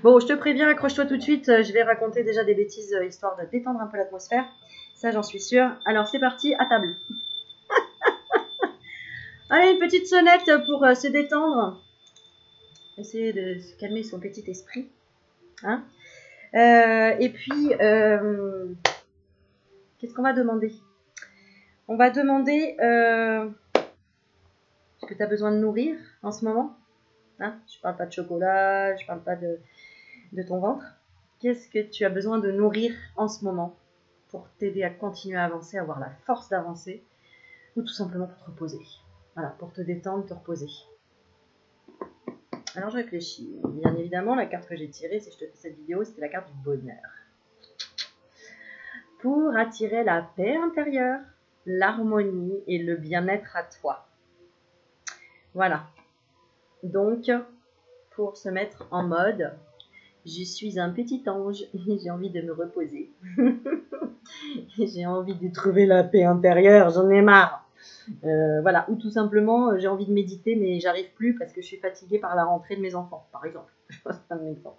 Bon, je te préviens, accroche-toi tout de suite. Je vais raconter déjà des bêtises histoire de détendre un peu l'atmosphère. Ça, j'en suis sûre. Alors, c'est parti, à table. Allez, une petite sonnette pour se détendre. Essayer de se calmer son petit esprit. Hein, et puis, qu'est-ce qu'on va demander? On va demander est-ce que tu as besoin de nourrir en ce moment? Hein, je ne parle pas de chocolat, je ne parle pas de ton ventre. Qu'est-ce que tu as besoin de nourrir en ce moment pour t'aider à continuer à avancer, à avoir la force d'avancer, ou tout simplement pour te reposer? Voilà, pour te détendre, te reposer. Alors je réfléchis. Bien évidemment, la carte que j'ai tirée, si je te fais cette vidéo, c'était la carte du bonheur. Pour attirer la paix intérieure, l'harmonie et le bien-être à toi. Voilà. Donc, pour se mettre en mode, je suis un petit ange et j'ai envie de me reposer. J'ai envie de trouver la paix intérieure, j'en ai marre. Voilà, ou tout simplement, j'ai envie de méditer, mais j'arrive plus parce que je suis fatiguée par la rentrée de mes enfants, par exemple. C'est un exemple.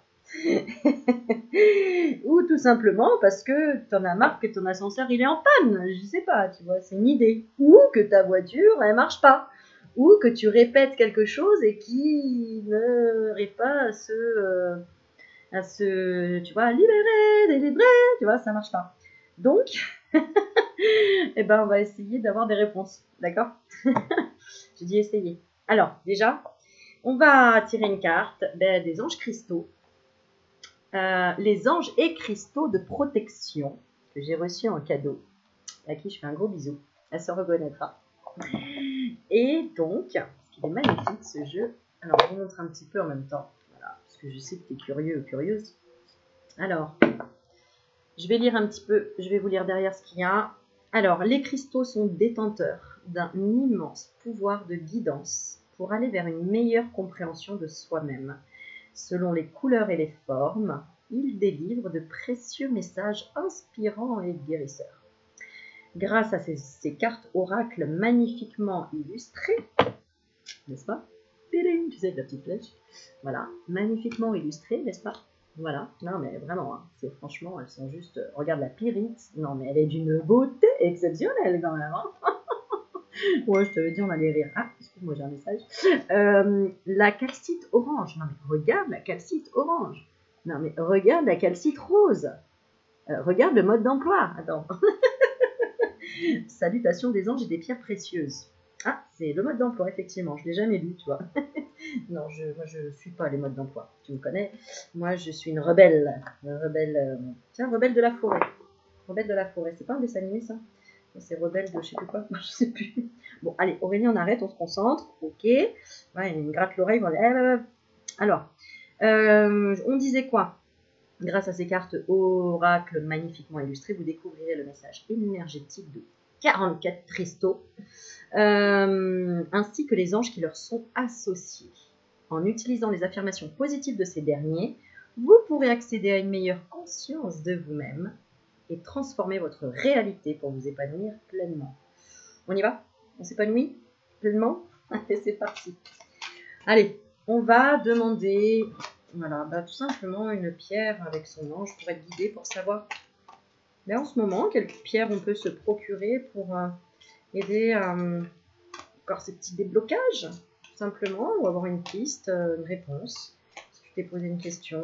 Ou tout simplement parce que tu en as marre que ton ascenseur il est en panne, je sais pas, tu vois, c'est une idée. Ou que ta voiture elle marche pas. Ou que tu répètes quelque chose et qui n'arrive pas à se, tu vois, libérer, délivrer, tu vois, ça marche pas. Donc, eh ben, on va essayer d'avoir des réponses, d'accord? Je dis essayer. Alors, déjà, on va tirer une carte des anges cristaux. Les anges et cristaux de protection que j'ai reçus en cadeau, à qui je fais un gros bisou. Elle se reconnaîtra. Et donc, parce qu'il est magnifique ce jeu, alors je vous montre un petit peu en même temps, voilà, parce que je sais que tu es curieux ou curieuse. Alors, je vais lire un petit peu, je vais vous lire derrière ce qu'il y a. Alors, les cristaux sont détenteurs d'un immense pouvoir de guidance pour aller vers une meilleure compréhension de soi-même. Selon les couleurs et les formes, ils délivrent de précieux messages inspirants et guérisseurs. Grâce à ces cartes oracles magnifiquement illustrées, n'est-ce pas? Tu sais, avec la petite flèche. Voilà, magnifiquement illustrées, n'est-ce pas? Voilà, non mais vraiment, hein, c'est franchement, elles sont juste... Regarde la pyrite, non mais elle est d'une beauté exceptionnelle quand même. Hein. Ouais, je t'avais dit, on allait rire. Ah, excuse-moi, j'ai un message. La calcite orange, non mais regarde la calcite orange. Non mais regarde la calcite rose. Regarde le mode d'emploi. Attends. Salutations des anges et des pierres précieuses. Ah, c'est le mode d'emploi, effectivement. Je ne l'ai jamais lu, tu vois. Non, moi, je ne suis pas les modes d'emploi. Tu me connais. Moi, je suis une rebelle. Tiens, rebelle de la forêt. Rebelle de la forêt. C'est pas un dessin animé, ça? C'est rebelle de je sais plus quoi. Je sais plus. Bon, allez, Aurélie, on arrête, on se concentre. Ok. Ouais, il me gratte l'oreille. Alors, on disait quoi? Grâce à ces cartes oracles magnifiquement illustrées, vous découvrirez le message énergétique de 44 cristaux, ainsi que les anges qui leur sont associés. En utilisant les affirmations positives de ces derniers, vous pourrez accéder à une meilleure conscience de vous-même et transformer votre réalité pour vous épanouir pleinement. On y va? On s'épanouit pleinement? Allez, c'est parti. Allez, on va demander... Voilà, tout simplement une pierre avec son ange pour être guidé, pour savoir en ce moment quelle pierre on peut se procurer pour aider à encore ces petits déblocages, tout simplement, ou avoir une piste, une réponse, si tu t'es posé une question.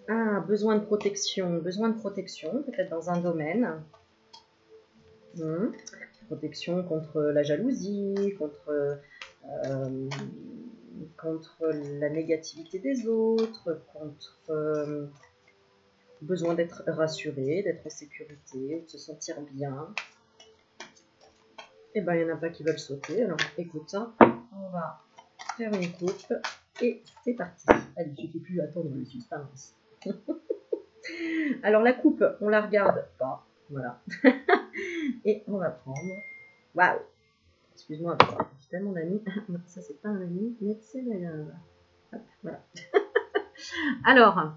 Ah, besoin de protection, peut-être dans un domaine. Protection contre la jalousie, contre la négativité des autres, contre besoin d'être rassuré, d'être en sécurité, de se sentir bien. Et ben il n'y en a pas qui veulent sauter. Alors écoute, hein, on va faire une coupe et c'est parti. Allez, je ne fais plus attendre le suspense. Alors la coupe, on la regarde pas, voilà. Et on va prendre. Waouh! Excuse-moi, j'ai tellement d'amis. Ça, c'est pas un ami, mais c'est la grave. Hop, voilà. Alors,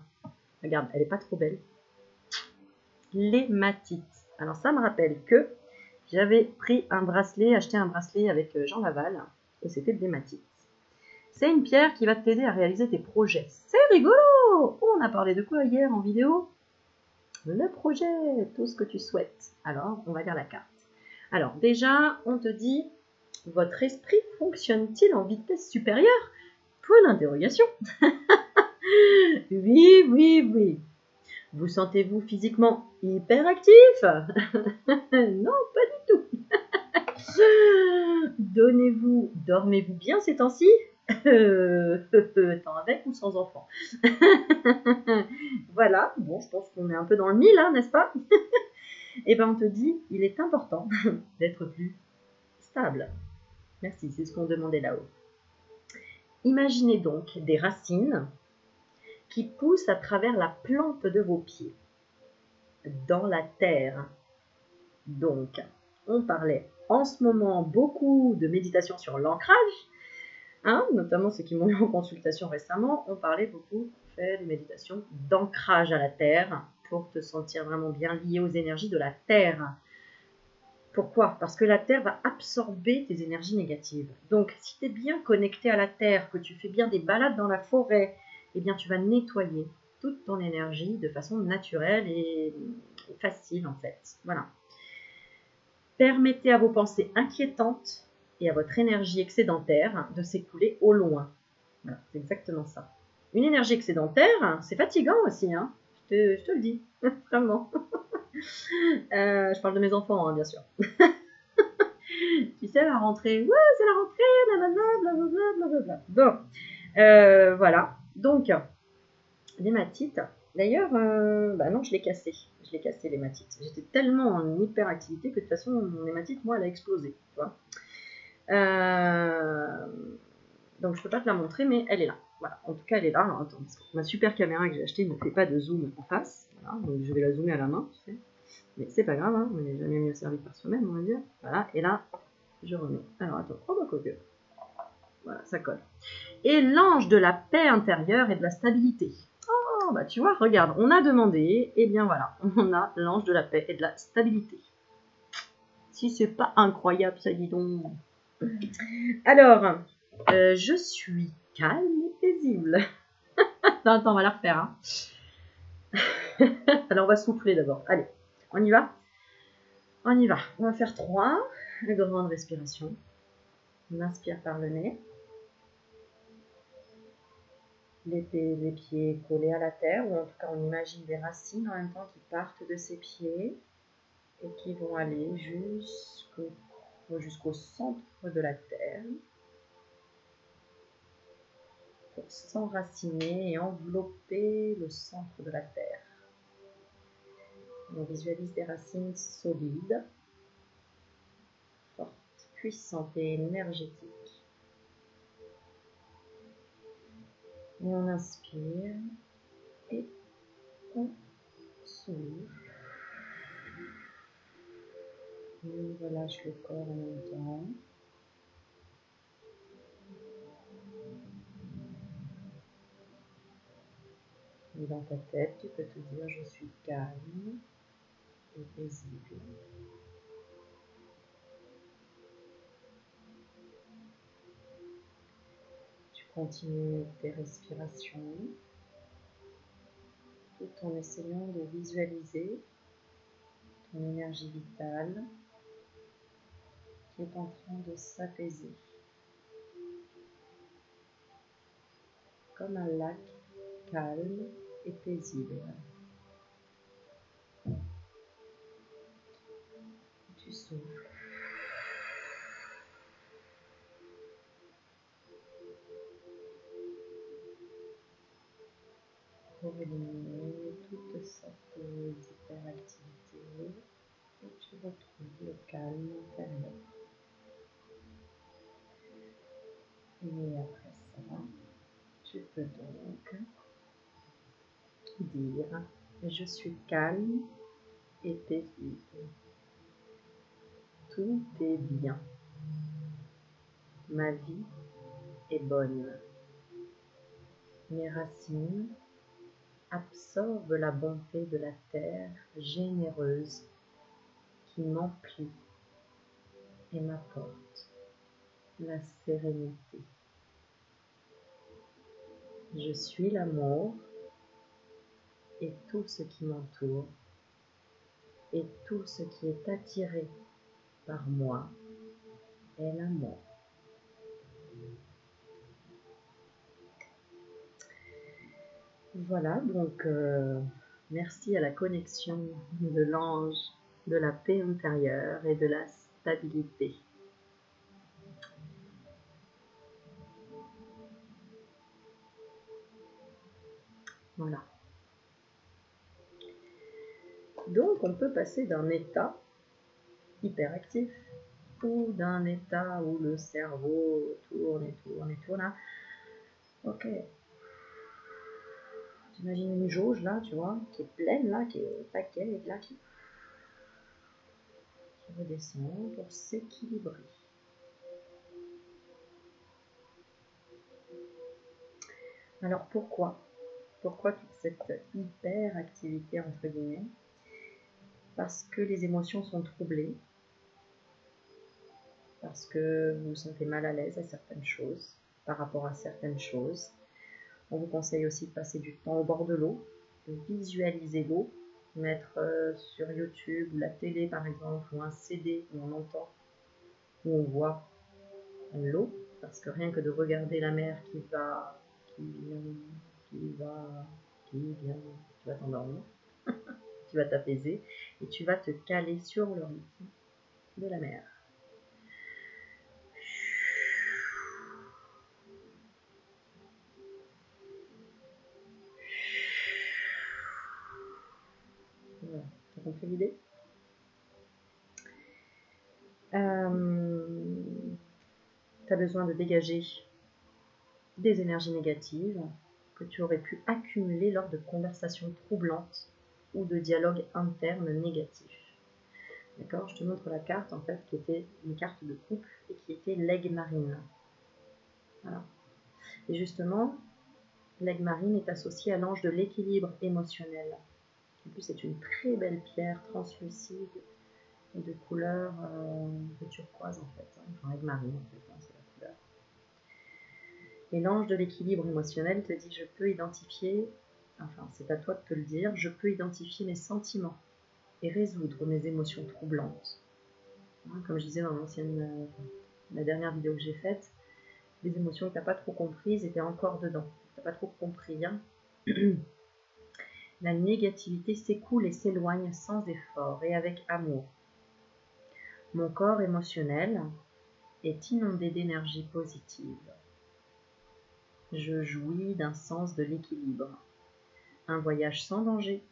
regarde, elle est pas trop belle. L'hématite. Alors, ça me rappelle que j'avais pris un bracelet, acheté un bracelet avec Jean Laval, et c'était de l'hématite. C'est une pierre qui va t'aider à réaliser tes projets. C'est rigolo! On a parlé de quoi hier en vidéo? Le projet, tout ce que tu souhaites. Alors, on va lire la carte. Alors, déjà, on te dit, votre esprit fonctionne-t-il en vitesse supérieure? Point d'interrogation. Oui, oui, oui. Vous sentez-vous physiquement hyperactif? Non, pas du tout. Dormez-vous bien ces temps-ci? Tant avec ou sans enfant? Voilà, bon, je pense qu'on est un peu dans le mille, hein, n'est-ce pas? Et ben on te dit, il est important d'être plus stable. Merci, c'est ce qu'on demandait là-haut. Imaginez donc des racines qui poussent à travers la plante de vos pieds, dans la terre. Donc, on parlait en ce moment beaucoup de méditation sur l'ancrage, hein, notamment ceux qui m'ont eu en consultation récemment, on parlait beaucoup de méditation d'ancrage à la terre pour te sentir vraiment bien lié aux énergies de la terre. Pourquoi? Parce que la terre va absorber tes énergies négatives. Donc, si tu es bien connecté à la terre, que tu fais bien des balades dans la forêt, eh bien, tu vas nettoyer toute ton énergie de façon naturelle et facile, en fait. Voilà. Permettez à vos pensées inquiétantes et à votre énergie excédentaire de s'écouler au loin. Voilà, c'est exactement ça. Une énergie excédentaire, c'est fatigant aussi, hein. Je te le dis, vraiment. Je parle de mes enfants, hein, bien sûr. Tu sais, la rentrée, ouais, c'est la rentrée, blablabla. Bon, voilà. Donc, l'hématite, d'ailleurs, bah non, je l'ai cassé. Je l'ai cassé, l'hématite. J'étais tellement en hyperactivité que de toute façon, mon hématite, moi, elle a explosé. Tu vois. Donc, je peux pas te la montrer, mais elle est là. Voilà, en tout cas, elle est là. Alors, attends, ma super caméra que j'ai achetée ne fait pas de zoom en face. Voilà, donc je vais la zoomer à la main, tu sais. Mais c'est pas grave, hein, on n'est jamais mieux servi par soi-même, on va dire. Voilà, et là, je remets. Alors, attends, oh bah coque. Voilà, ça colle. Et l'ange de la paix intérieure et de la stabilité. Oh, bah tu vois, regarde, on a demandé, et bien voilà, on a l'ange de la paix et de la stabilité. Si c'est pas incroyable, ça dit donc. Alors, je suis calme et paisible. Attends, on va la refaire. Hein. Alors, on va souffler d'abord. Allez, on y va? On y va. On va faire 3 grandes respirations. On inspire par le nez. Les pieds collés à la terre, ou en tout cas, on imagine des racines en même temps qui partent de ses pieds et qui vont aller jusqu'au centre de la terre pour s'enraciner et envelopper le centre de la terre. On visualise des racines solides, fortes, puissantes et énergétiques. Et on inspire et on souffle. On relâche le corps en même temps. Et dans ta tête, tu peux te dire je suis calme et paisible. Tu continues tes respirations tout en essayant de visualiser ton énergie vitale qui est en train de s'apaiser. Comme un lac calme et paisible. Tu souffles. Pour éliminer toutes sortes d'hyperactivité et tu retrouves le calme intérieur. Et après ça, tu peux donc dire je suis calme et paisible. Tout est bien. Ma vie est bonne. Mes racines absorbent la bonté de la terre généreuse qui m'emplit et m'apporte la sérénité. Je suis l'amour et tout ce qui m'entoure et tout ce qui est attiré par moi est l'amour. Voilà, donc merci à la connexion de l'ange, de la paix intérieure et de la stabilité. Voilà. Donc on peut passer d'un état hyperactif ou d'un état où le cerveau tourne et tourne et tourne. Ok. T'imagines une jauge là, tu vois, qui est pleine là, qui est au paquet et là qui redescend pour s'équilibrer. Alors pourquoi toute cette hyperactivité entre guillemets? Parce que les émotions sont troublées, parce que vous vous sentez mal à l'aise à certaines choses, par rapport à certaines choses. On vous conseille aussi de passer du temps au bord de l'eau, de visualiser l'eau, mettre sur YouTube ou la télé par exemple, ou un CD où on entend, où on voit l'eau, parce que rien que de regarder la mer qui vient, tu vas t'endormir, tu vas t'apaiser et tu vas te caler sur le rythme de la mer. Voilà, t'as compris l'idée? Tu as besoin de dégager des énergies négatives que tu aurais pu accumuler lors de conversations troublantes ou de dialogues internes négatifs. D'accord? Je te montre la carte en fait qui était une carte de couple et qui était l'aigle marine. Voilà. Et justement, l'aigle marine est associé à l'ange de l'équilibre émotionnel. En plus, c'est une très belle pierre translucide et de couleur de turquoise en fait. Enfin, aigle marine en fait, c'est la couleur. Et l'ange de l'équilibre émotionnel te dit, je peux identifier, enfin c'est à toi de te le dire, je peux identifier mes sentiments et résoudre mes émotions troublantes. Comme je disais dans la dernière vidéo que j'ai faite, les émotions que tu n'as pas trop comprises étaient encore dedans. Tu n'as pas trop compris. Hein. La négativité s'écoule et s'éloigne sans effort et avec amour. Mon corps émotionnel est inondé d'énergie positive. Je jouis d'un sens de l'équilibre. Un voyage sans danger,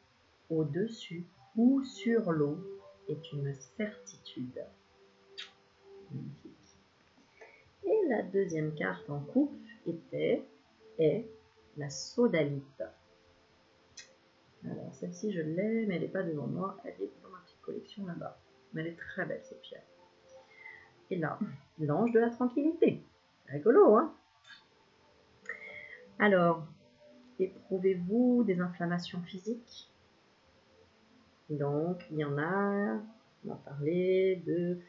au-dessus ou sur l'eau, est une certitude. Magnifique. Et la deuxième carte en couple est la sodalite. Alors celle-ci je l'ai, mais elle n'est pas devant moi, elle est dans ma petite collection là-bas. Mais elle est très belle cette pierre. Et là, l'ange de la tranquillité. Rigolo, hein? Alors, éprouvez-vous des inflammations physiques? Donc, il y en a, on va parler de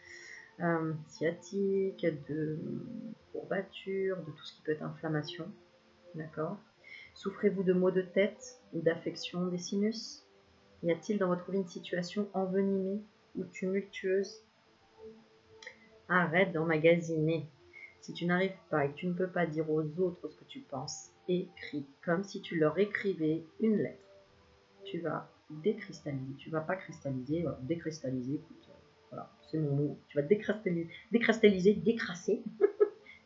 sciatique, de courbature, de tout ce qui peut être inflammation. D'accord? Souffrez-vous de maux de tête ou d'affection des sinus? Y a-t-il dans votre vie une situation envenimée ou tumultueuse? Arrête d'emmagasiner. Si tu n'arrives pas et que tu ne peux pas dire aux autres ce que tu penses, écris comme si tu leur écrivais une lettre. Tu vas décristalliser. Tu vas pas cristalliser, voilà, décristalliser, écoute, voilà, c'est mon mot. Tu vas décristalliser, décrasser.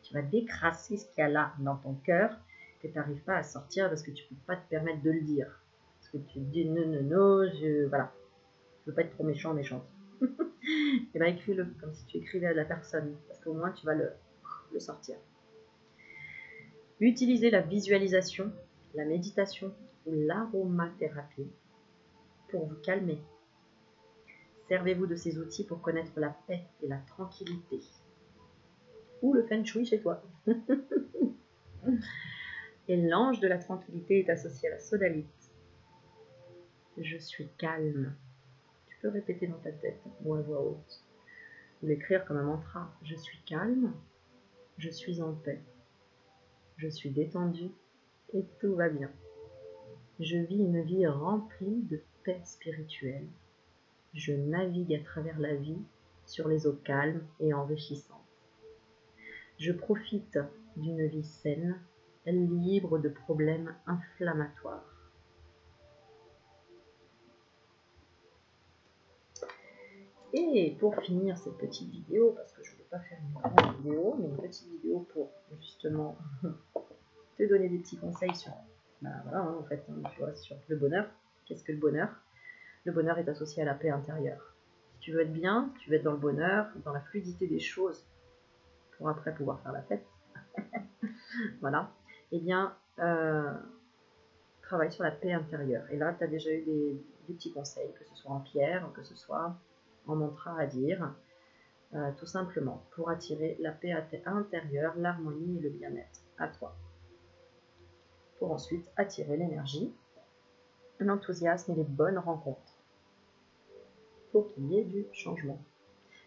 Tu vas décrasser ce qu'il y a là dans ton cœur que tu n'arrives pas à sortir parce que tu ne peux pas te permettre de le dire. Parce que tu te dis non, voilà. Je veux pas être trop méchant, méchante. Et bien écris-le comme si tu écrivais à la personne, parce qu'au moins tu vas le sortir. Utilisez la visualisation, la méditation ou l'aromathérapie pour vous calmer. Servez-vous de ces outils pour connaître la paix et la tranquillité. Ou le feng shui chez toi. Et l'ange de la tranquillité est associé à la sodalite. Je suis calme. Tu peux répéter dans ta tête ou à voix haute. Ou l'écrire comme un mantra. Je suis calme. Je suis en paix. Je suis détendu et tout va bien. Je vis une vie remplie de paix spirituelle. Je navigue à travers la vie sur les eaux calmes et enrichissantes. Je profite d'une vie saine, libre de problèmes inflammatoires. Et pour finir cette petite vidéo, parce que je ne veux pas faire une grande vidéo, mais une petite vidéo pour justement te donner des petits conseils sur, voilà, en fait, tu vois, sur le bonheur. Qu'est-ce que le bonheur? Le bonheur est associé à la paix intérieure. Si tu veux être bien, si tu veux être dans le bonheur, dans la fluidité des choses, pour après pouvoir faire la fête, voilà, eh bien, travaille sur la paix intérieure. Et là, tu as déjà eu des petits conseils, que ce soit en pierre, que ce soit en mantra à dire, tout simplement, pour attirer la paix intérieure, l'harmonie et le bien-être à toi. Pour ensuite attirer l'énergie, l'enthousiasme et les bonnes rencontres. Pour qu'il y ait du changement.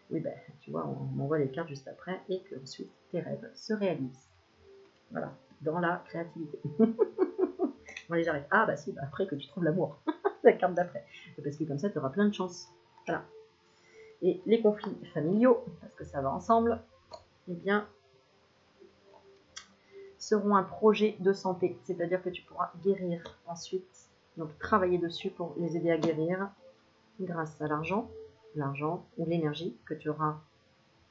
Oui, ben, tu vois, on envoie les cartes juste après et que ensuite tes rêves se réalisent. Voilà, dans la créativité. Bon, allez, j'arrête. Ah, bah si, bah, après que tu trouves l'amour. La carte d'après. Parce que comme ça, tu auras plein de chance. Voilà. Et les conflits familiaux, parce que ça va ensemble, eh bien, seront un projet de santé. C'est-à-dire que tu pourras guérir ensuite. Donc, travailler dessus pour les aider à guérir grâce à l'argent ou l'énergie que tu auras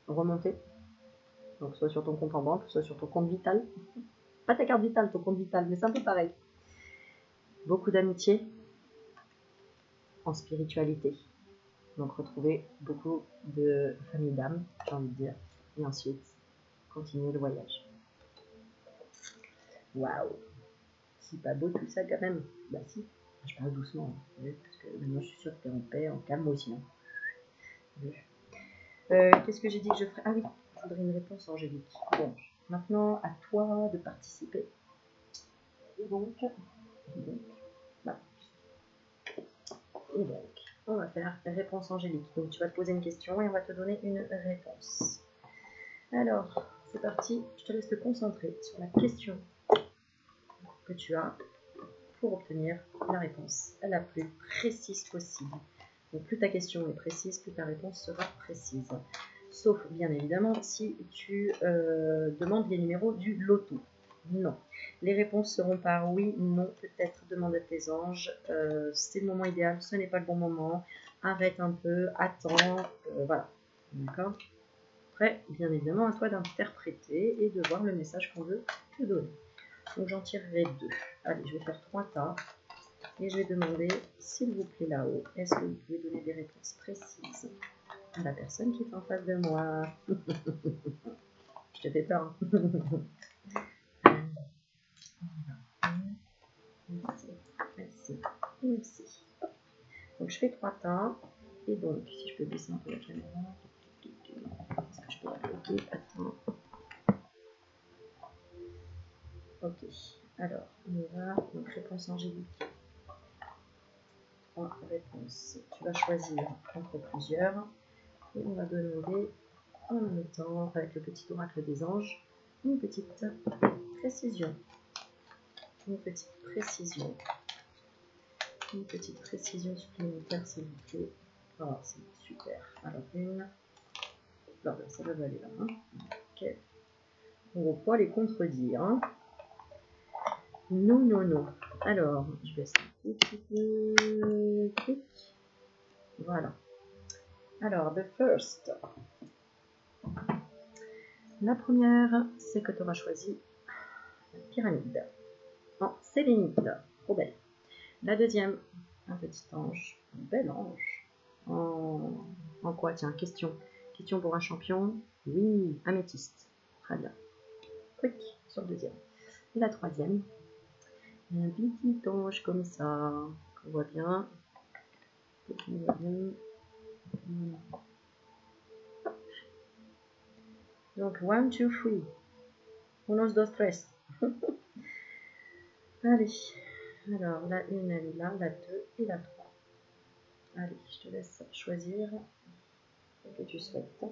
remonté. Donc, soit sur ton compte en banque, soit sur ton compte vital. Pas ta carte vitale, ton compte vital, mais c'est un peu pareil. Beaucoup d'amitié en spiritualité. Donc, retrouver beaucoup de famille d'âme, j'ai envie de dire. Et ensuite, continuer le voyage. Waouh! C'est pas beau tout ça quand même? Bah si, je parle doucement, hein, parce que moi je suis sûre que t'es en paix, en calme, moi aussi. Hein. Qu'est-ce que j'ai dit que je ferais? Ah oui, je voudrais une réponse angélique. Bon, maintenant à toi de participer. Et donc voilà. Et donc, on va faire réponse angélique. Donc tu vas te poser une question et on va te donner une réponse. Alors, c'est parti, je te laisse te concentrer sur la question que tu as pour obtenir la réponse la plus précise possible. Donc plus ta question est précise, plus ta réponse sera précise. Sauf bien évidemment si tu demandes les numéros du loto. Non. Les réponses seront par oui, non, peut-être, demande à tes anges. C'est le moment idéal, ce n'est pas le bon moment. Arrête un peu, attends, voilà. D'accord? Après, bien évidemment, à toi d'interpréter et de voir le message qu'on veut te donner. Donc j'en tirerai 2. Allez, je vais faire 3 tas. Et je vais demander, s'il vous plaît là-haut, est-ce que vous pouvez donner des réponses précises à la personne qui est en face de moi? Je te fais peur. Merci. Merci. Donc je fais 3 tas. Et donc, si je peux baisser un peu la caméra. Est-ce que je peux la bloquer? Attends. Ok. Alors, on y va. Donc réponse angélique. 3 réponses. Tu vas choisir entre plusieurs. Et on va demander en même temps, avec le petit oracle des anges, une petite précision. Une petite précision. Une petite précision supplémentaire, s'il vous plaît. Oh, c'est super. Alors, une. Non, ça va aller là. Hein. Ok. On va pas les contredire. Hein. Non, non, non. Alors, je baisse un petit peu. Clic. Voilà. Alors, the first. La première, c'est que tu auras choisi la pyramide en sélénite. Trop belle. La deuxième, un petit ange, un bel ange. En quoi? Tiens, question. Question pour un champion. Oui, améthyste. Très bien. Clic sur le deuxième. Et la troisième, un petit ange comme ça. On voit bien. On voit bien. Donc, 1, 2, 3. 1, 2, 3. Allez. Alors, la 1, elle est là, la 2 et la 3. Allez, je te laisse choisir ce que tu souhaites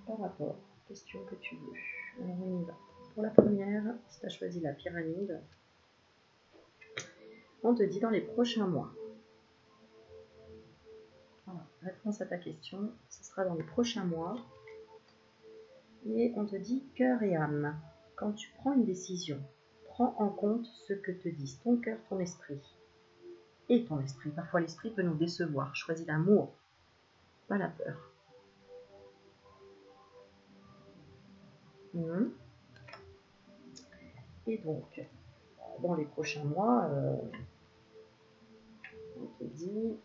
par rapport aux questions que tu veux. Alors, on y va. Pour la première, si tu as choisi la pyramide, on te dit dans les prochains mois. Voilà, réponse à ta question, ce sera dans les prochains mois. Et on te dit cœur et âme. Quand tu prends une décision, prends en compte ce que te disent ton cœur, ton esprit. Et ton esprit. Parfois l'esprit peut nous décevoir. Choisis l'amour, pas la peur. Et donc, dans les prochains mois, on te dit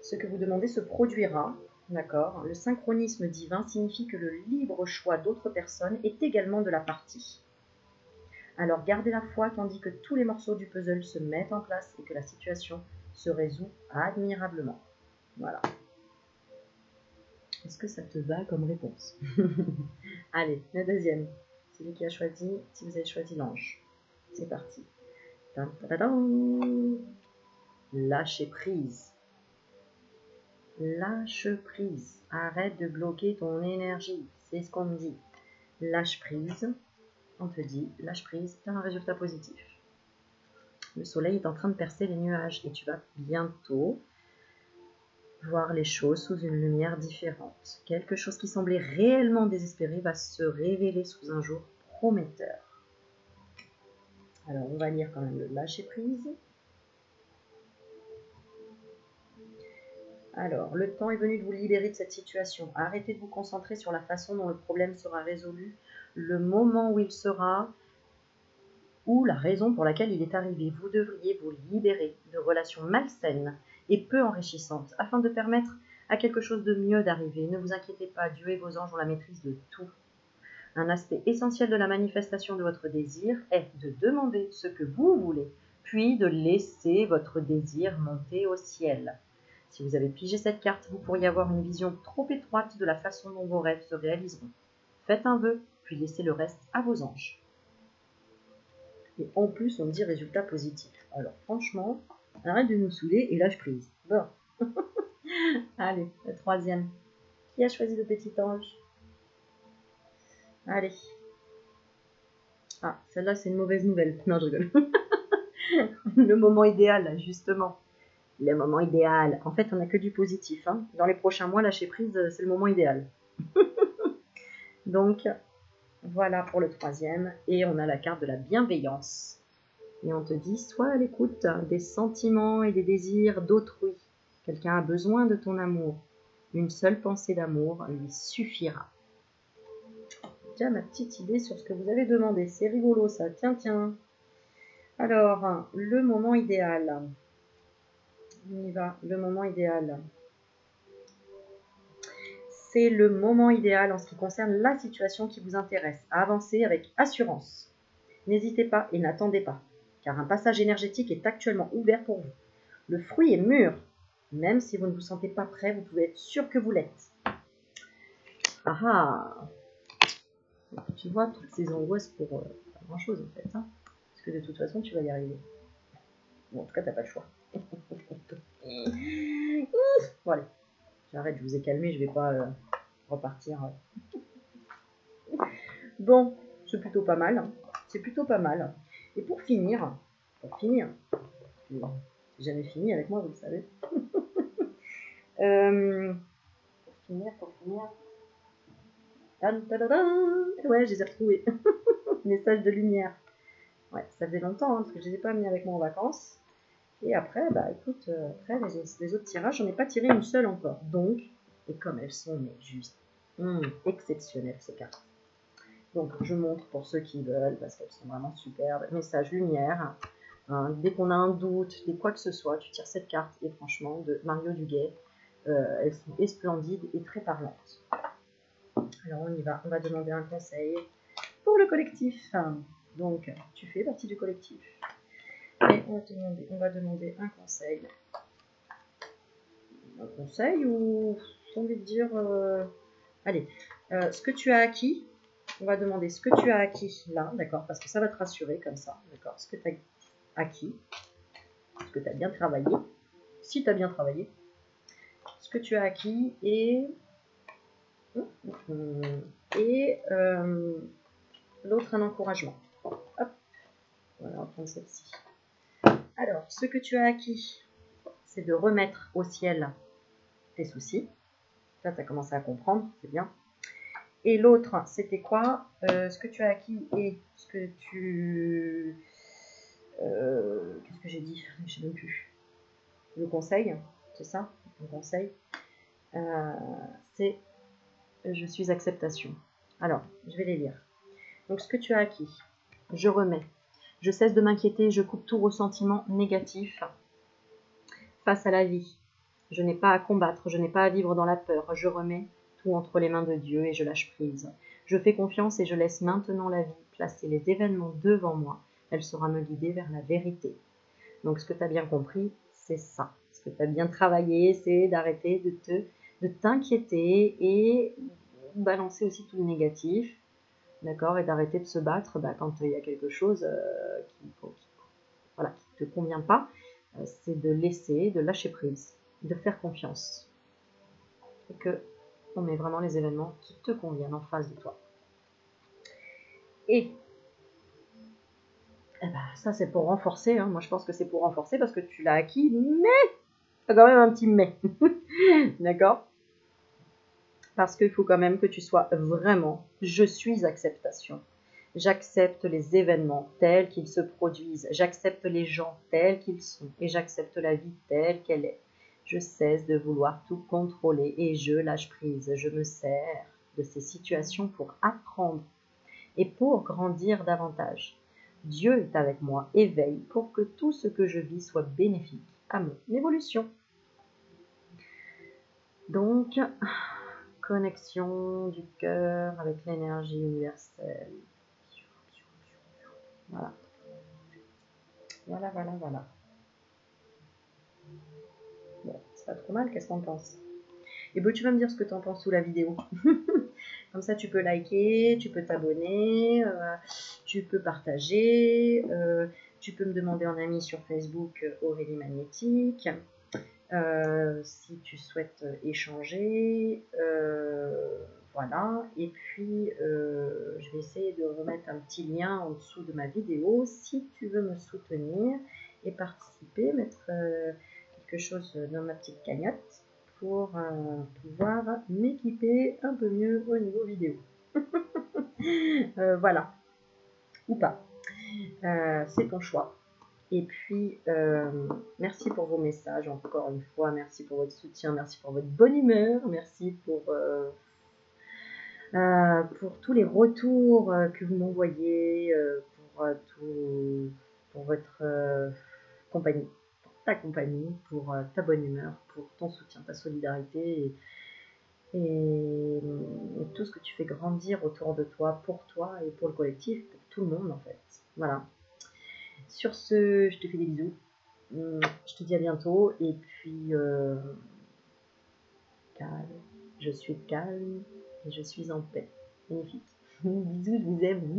ce que vous demandez se produira. D'accord. Le synchronisme divin signifie que le libre choix d'autres personnes est également de la partie. Alors gardez la foi tandis que tous les morceaux du puzzle se mettent en place et que la situation se résout admirablement. Voilà. Est-ce que ça te va comme réponse? Allez, la deuxième. Celui qui a choisi, si vous avez choisi l'ange. C'est parti. Lâcher prise. Lâche prise. Arrête de bloquer ton énergie. C'est ce qu'on me dit. Lâche prise. On te dit, lâche prise, tu as un résultat positif. Le soleil est en train de percer les nuages et tu vas bientôt voir les choses sous une lumière différente. Quelque chose qui semblait réellement désespéré va se révéler sous un jour prometteur. Alors, on va lire quand même le lâcher prise. Alors, le temps est venu de vous libérer de cette situation. Arrêtez de vous concentrer sur la façon dont le problème sera résolu, le moment où il sera, ou la raison pour laquelle il est arrivé. Vous devriez vous libérer de relations malsaines et peu enrichissantes afin de permettre à quelque chose de mieux d'arriver. Ne vous inquiétez pas, Dieu et vos anges ont la maîtrise de tout. Un aspect essentiel de la manifestation de votre désir est de demander ce que vous voulez, puis de laisser votre désir monter au ciel. Si vous avez pigé cette carte, vous pourriez avoir une vision trop étroite de la façon dont vos rêves se réaliseront. Faites un vœu, puis laissez le reste à vos anges. Et en plus, on me dit résultat positif. Alors franchement, arrête de nous saouler et lâche prise. Bon. Allez, la troisième. Qui a choisi le petit ange? Allez. Ah, celle-là, c'est une mauvaise nouvelle. Non, je rigole. Le moment idéal, justement. Le moment idéal. En fait, on n'a que du positif. Hein. Dans les prochains mois, lâcher prise, c'est le moment idéal. Donc, voilà pour le troisième. Et on a la carte de la bienveillance. Et on te dit, sois à l'écoute des sentiments et des désirs d'autrui. Quelqu'un a besoin de ton amour. Une seule pensée d'amour lui suffira. Tiens, ma petite idée sur ce que vous avez demandé. C'est rigolo ça. Tiens, tiens. Alors, le moment idéal. On y va. Le moment idéal. C'est le moment idéal en ce qui concerne la situation qui vous intéresse. À avancer avec assurance. N'hésitez pas et n'attendez pas, car un passage énergétique est actuellement ouvert pour vous. Le fruit est mûr. Même si vous ne vous sentez pas prêt, vous pouvez être sûr que vous l'êtes. Ah ah! Tu vois, toutes ces angoisses pour pas grand chose en fait. Hein, parce que de toute façon, tu vas y arriver. Bon, en tout cas, t'as pas le choix. Bon, allez, j'arrête, je vous ai calmé, je vais pas repartir. Bon, c'est plutôt pas mal. Hein. C'est plutôt pas mal. Et pour finir, j'ai jamais fini avec moi, vous le savez. Pour finir. Ouais, je les ai retrouvés. Message de lumière. Ouais, ça faisait longtemps, hein, parce que je les ai pas mis avec moi en vacances. Et après, bah écoute, après les autres tirages, j'en ai pas tiré une seule encore. Donc, et comme elles sont mais juste exceptionnelles ces cartes. Donc je montre pour ceux qui veulent, parce qu'elles sont vraiment superbes. Message lumière. Hein, dès qu'on a un doute, dès quoi que ce soit, tu tires cette carte. Et franchement, de Mario Duguay, elles sont splendides et très parlantes. Alors on y va, on va demander un conseil pour le collectif. Donc tu fais partie du collectif. Et on va demander un conseil. Un conseil ou j'ai envie de dire... allez, ce que tu as acquis, on va demander ce que tu as acquis là, d'accord, parce que ça va te rassurer comme ça, d'accord, ce que tu as acquis, ce que tu as bien travaillé, si tu as bien travaillé, ce que tu as acquis et et l'autre un encouragement. Hop, voilà, on va prendre celle-ci. Alors, ce que tu as acquis, c'est de remettre au ciel tes soucis. Là, tu as commencé à comprendre, c'est bien. Et l'autre, c'était quoi? Ce que tu as acquis et ce que tu... Qu'est-ce que j'ai dit? Je ne sais même plus. Le conseil, c'est ça? Le conseil, c'est je suis acceptation. Alors, je vais les lire. Donc, ce que tu as acquis, je remets. Je cesse de m'inquiéter, je coupe tout ressentiment négatif face à la vie. Je n'ai pas à combattre, je n'ai pas à vivre dans la peur. Je remets tout entre les mains de Dieu et je lâche prise. Je fais confiance et je laisse maintenant la vie placer les événements devant moi. Elle saura me guider vers la vérité. Donc, ce que tu as bien compris, c'est ça. Ce que tu as bien travaillé, c'est d'arrêter de t'inquiéter et balancer aussi tout le négatif, d'accord, et d'arrêter de se battre quand il y a quelque chose qui ne te convient pas. C'est de laisser, de lâcher prise, de faire confiance. Et que on met vraiment les événements qui te conviennent en face de toi. Et ça, c'est pour renforcer. Hein. Moi, je pense que c'est pour renforcer parce que tu l'as acquis, mais tu as quand même un petit mais. D'accord? Parce qu'il faut quand même que tu sois vraiment, je suis acceptation. J'accepte les événements tels qu'ils se produisent. J'accepte les gens tels qu'ils sont. Et j'accepte la vie telle qu'elle est. Je cesse de vouloir tout contrôler et je lâche prise. Je me sers de ces situations pour apprendre et pour grandir davantage. Dieu est avec moi et veille pour que tout ce que je vis soit bénéfique à mon évolution. Donc, connexion du cœur avec l'énergie universelle. Voilà. Voilà, voilà, voilà. Bon, c'est pas trop mal, qu'est-ce que t'en penses? Et bon, tu vas me dire ce que t'en penses sous la vidéo. Comme ça, tu peux liker, tu peux t'abonner, tu peux partager, tu peux me demander en ami sur Facebook Aurélie Magnétique. Si tu souhaites échanger, voilà. Et puis, je vais essayer de remettre un petit lien en dessous de ma vidéo si tu veux me soutenir et participer, mettre quelque chose dans ma petite cagnotte pour pouvoir m'équiper un peu mieux au niveau vidéo. Voilà, ou pas. C'est ton choix. Et puis, merci pour vos messages, encore une fois. Merci pour votre soutien, merci pour votre bonne humeur, merci pour tous les retours que vous m'envoyez, pour votre compagnie, pour ta compagnie, pour ta bonne humeur, pour ton soutien, ta solidarité et tout ce que tu fais grandir autour de toi, pour toi et pour le collectif, pour tout le monde en fait. Voilà. Sur ce, je te fais des bisous. Je te dis à bientôt et puis calme. Je suis calme et je suis en paix. Magnifique. Bisous, je vous aime.